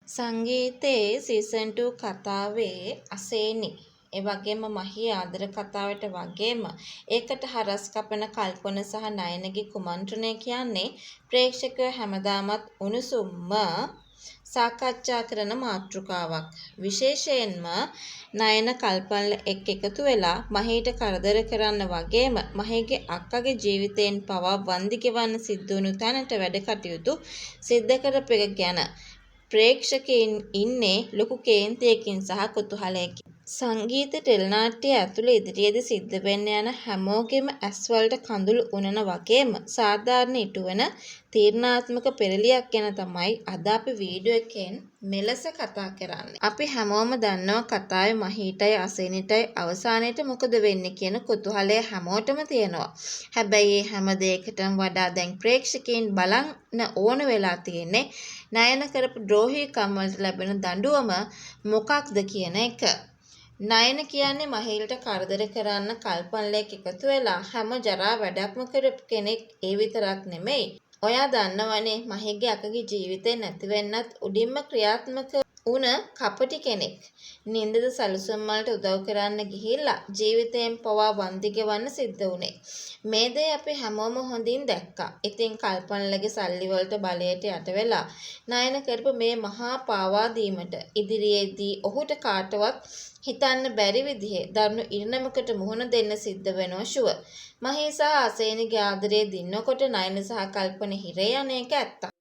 සංගීතයේ සීසන් 2 කතාවේ අසේනි ඒ වගේම මහී ආදර කතාවට වගේම ඒකට හරස් කපන කල්පන සහ නයනගේ කුමන්ත්‍රණය කියන්නේ ප්‍රේක්ෂකයෝ හැමදාමත් උණුසුම්ම සාකච්ඡා කරන මාතෘකාවක්. විශේෂයෙන්ම නයන කල්පනල එකතු වෙලා මහීට කරදර කරන්න වගේම මහීගේ අක්කගේ ජීවිතයෙන් පවා වන්දි ගෙවන්න සිද්ධ වුණු තැනට වැඩ කටයුතු සිද්ධ කරපු එක ගැන ප්‍රේක්ෂකයින් ඉන්නේ ලොකු කේන්තියකින් සහ කුතුහලයකින්. සංගීත ටෙලිනාට්‍ය ඇතුළු ඉදිරියේදී සිද්ධ වෙන්න යන හැමෝගෙම ඇස්වලට කඳුළු උනන වගේම සාධාරණ ඉටුවන තීරණාත්මක පෙරලියක් ගැන තමයි අද අපි වීඩියෝ එකෙන් මෙලෙස කතා කරන්නේ. අපි හැමෝම දන්නවා කතාවේ මහීටයි අසේනිටයි අවසානයේට මොකද වෙන්නේ කියන කුතුහලය හැමෝටම තියෙනවා. හැබැයි මේ හැම දෙයකටම වඩා දැන් ප්‍රේක්ෂකයන් බලන්න ඕන වෙලා තියෙන්නේ නයන කරපු ද්‍රෝහීකම් වලට ලැබෙන දඬුවම මොකක්ද කියන එක. නයන කියන්නේ මහීලට කරදර කරන්න කල්පනලෙක් එකතු වෙලා හැම ජරා වැඩක්ම කරපු කෙනෙක්. ඒ විතරක් නෙමෙයි. ඔයා දන්නවනේ මහීගේ අකගේ ජීවිතේ නැති වෙන්නත් උඩින්ම ක්‍රියාත්මක වුණ කපටි කෙනෙක්. නින්දද සැලසුම් වලට උදව් කරන්න ගිහිල්ලා ජීවිතයෙන් පවා වන්දි ගෙවන්න සිද්ධ වුණේ. මේ දේ අපි හැමෝම හොඳින් දැක්කා. ඉතින් කල්පනලගේ සල්ලි වලට බලයට යට වෙලා නයන කරපු මේ මහා පාවා දීමට ඉදිරියේදී ඔහුට කාටවත් හිතන්න බැරි විදිහේ දරුණු ඉරණමකට මුහුණ දෙන්න සිද්ධ වෙනවා ෂුවර්. මහී සහ අසේනිගේ ආදරේ දින්නකොට නයන සහ කල්පන හිරේ යන එක ඇත්ත.